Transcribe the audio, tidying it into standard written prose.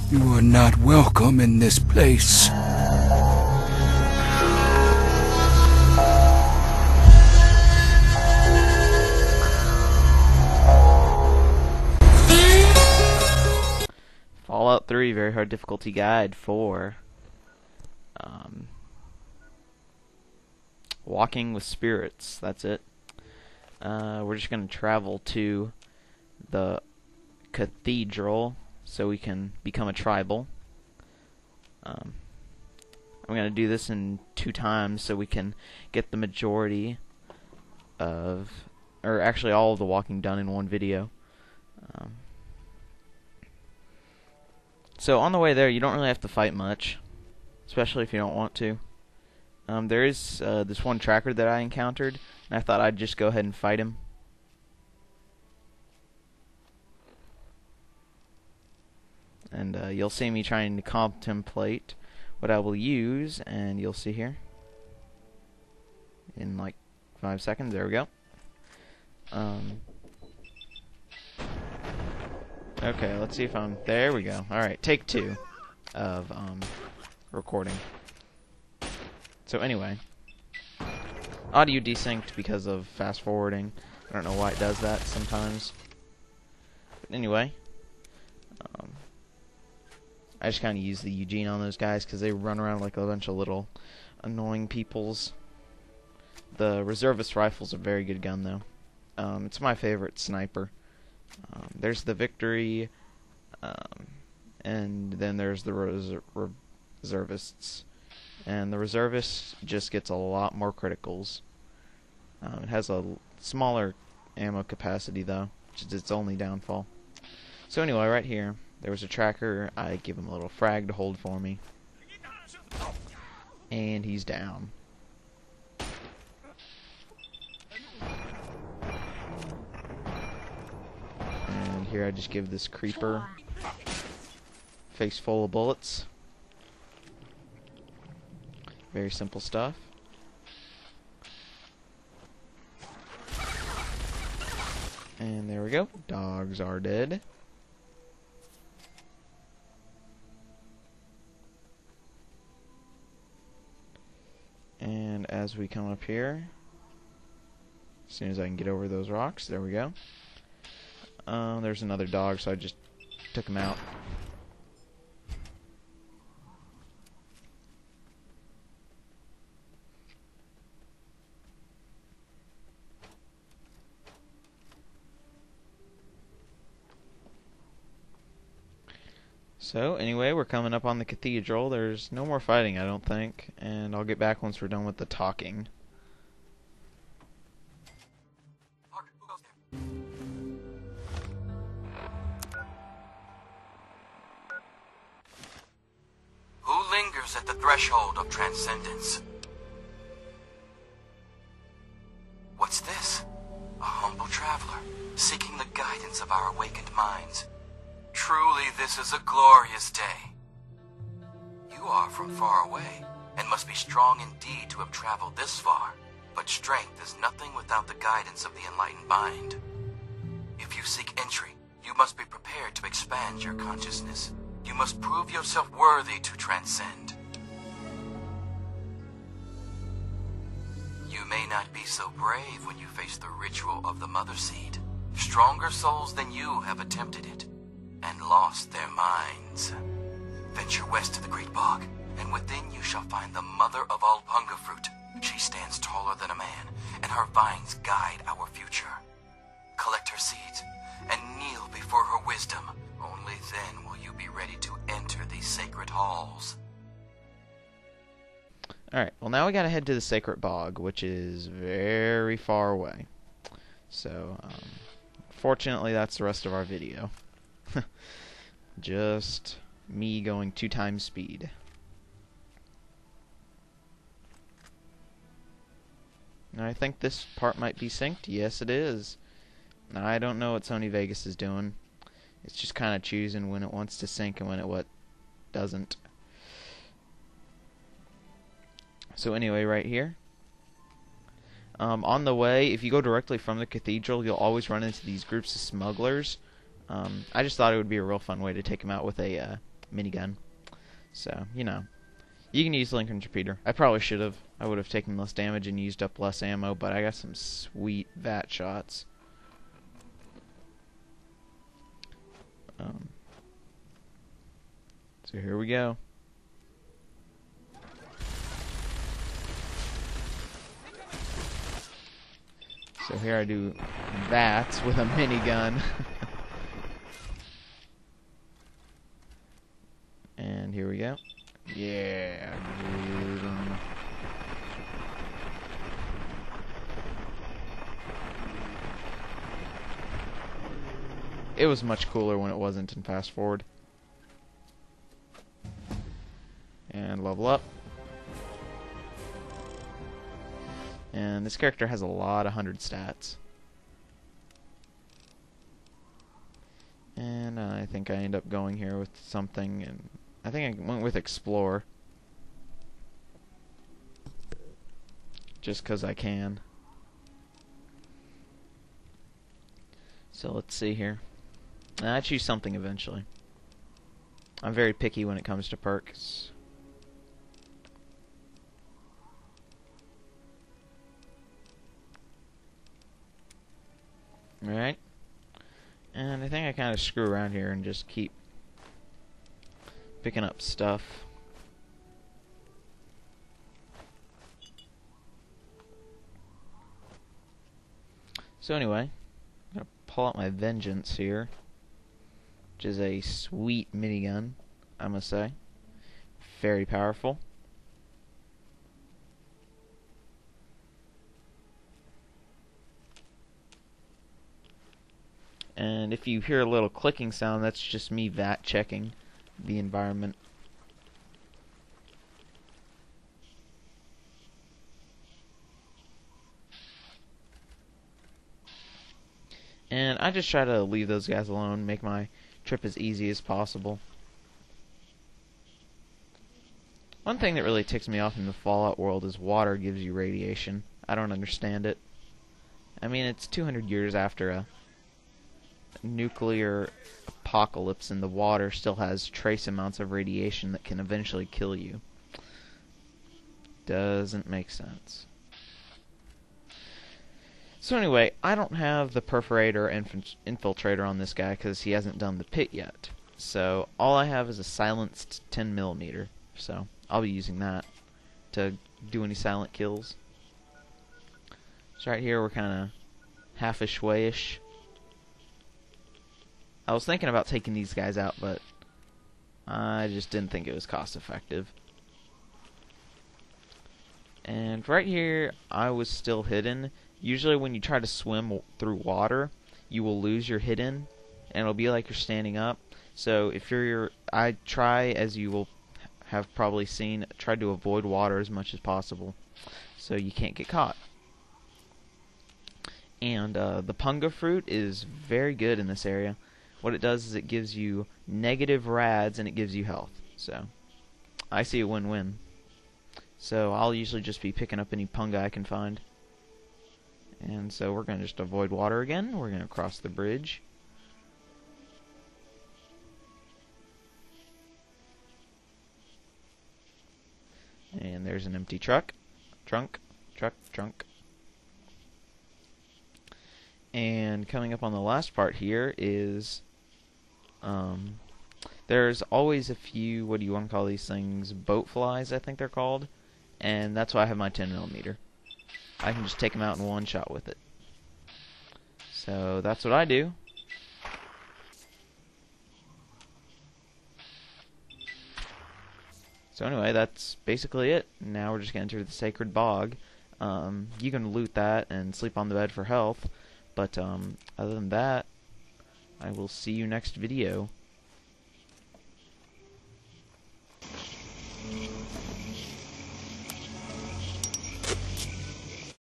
You are not welcome in this place. Fallout 3 very hard difficulty guide for walking with spirits. That's it. We're just going to travel to the cathedral so we can become a tribal. I'm going to do this in 2 times so we can get the majority of, or actually all of the walking done in one video. So on the way there, you don't really have to fight much, especially if you don't want to. There is this one tracker that I encountered, and I thought I'd just go ahead and fight him. And you'll see me trying to contemplate what I will use, and you'll see here in like 5 seconds. There we go. Okay, let's see if I'm... There we go. Alright, take 2 of recording. So anyway, audio desynced because of fast forwarding. I don't know why it does that sometimes. But anyway, I just kind of use the Eugene on those guys because they run around like a bunch of little annoying peoples. The reservist rifle's a very good gun though. It's my favorite sniper. There's the Victory, and then there's the reservists. And the reservist just gets a lot more criticals. It has a smaller ammo capacity though, which is its only downfall. So anyway, right here, there was a tracker. I give him a little frag to hold for me. And he's down. And here I just give this creeper face full of bullets. Very simple stuff. And there we go. Dogs are dead. And as we come up here, as soon as I can get over those rocks, there we go. There's another dog, so I just took him out. So, anyway, we're coming up on the cathedral. There's no more fighting, I don't think. And I'll get back once we're done with the talking. Who lingers at the threshold of transcendence? What's this? A humble traveler, seeking the guidance of our awakened minds. Truly, this is a glorious day. You are from far away, and must be strong indeed to have traveled this far. But strength is nothing without the guidance of the enlightened mind. If you seek entry, you must be prepared to expand your consciousness. You must prove yourself worthy to transcend. You may not be so brave when you face the ritual of the Mother Seed. Stronger souls than you have attempted it, and lost their minds. Venture west to the Great Bog, and within you shall find the mother of all hunger fruit. She stands taller than a man, and her vines guide our future. Collect her seeds, and kneel before her wisdom. Only then will you be ready to enter these sacred halls. Alright, well now we gotta head to the Sacred Bog, which is very far away. So, fortunately that's the rest of our video. Just me going 2 times speed. I think this part might be synced. Yes, it is. Now, I don't know what Sony Vegas is doing. It's just kind of choosing when it wants to sync and when it doesn't. So anyway, right here. On the way, if you go directly from the cathedral, you'll always run into these groups of smugglers. I just thought it would be a real fun way to take them out with a minigun. So, you know, you can use Lincoln's repeater. I probably should have. I would have taken less damage and used up less ammo, but I got some sweet VAT shots. So here we go. So here I do VATs with a minigun. And here we go. Yeah. It was much cooler when it wasn't in Fast Forward. And level up. And this character has a lot of 100 stats. And I think I end up going here with something, and I think I went with Explore. Just because I can. So let's see here. I choose something eventually. I'm very picky when it comes to perks. Alright. And I think I kind of screw around here and just keep picking up stuff. So anyway, I'm going to pull out my Vengeance here, which is a sweet minigun, I must say. Very powerful. And if you hear a little clicking sound, that's just me VAT checking the environment. And I just try to leave those guys alone, make my trip as easy as possible. One thing that really ticks me off in the Fallout world is water gives you radiation. I don't understand it. I mean, it's 200 years after a nuclear apocalypse, and the water still has trace amounts of radiation that can eventually kill you. Doesn't make sense. So anyway, I don't have the perforator infiltrator on this guy because he hasn't done the pit yet. So all I have is a silenced 10mm. So I'll be using that to do any silent kills. So right here we're kind of halfish wayish. I was thinking about taking these guys out, but I just didn't think it was cost effective. And right here, I was still hidden. Usually when you try to swim through water, you will lose your hidden, and it'll be like you're standing up. So if I try, as you will have probably seen, try to avoid water as much as possible, so you can't get caught. And the punga fruit is very good in this area. What it does is it gives you negative rads and it gives you health. So I see a win-win. So I'll usually just be picking up any punga I can find. And so we're going to just avoid water again. We're going to cross the bridge. And there's an empty truck. Trunk. And coming up on the last part here is there's always a few, what do you want to call these things, boat flies I think they're called, and that's why I have my 10mm. I can just take them out in one shot with it. So that's what I do. So anyway, that's basically it. Now we're just going to enter the Sacred Bog. You can loot that and sleep on the bed for health, but other than that, I will see you next video.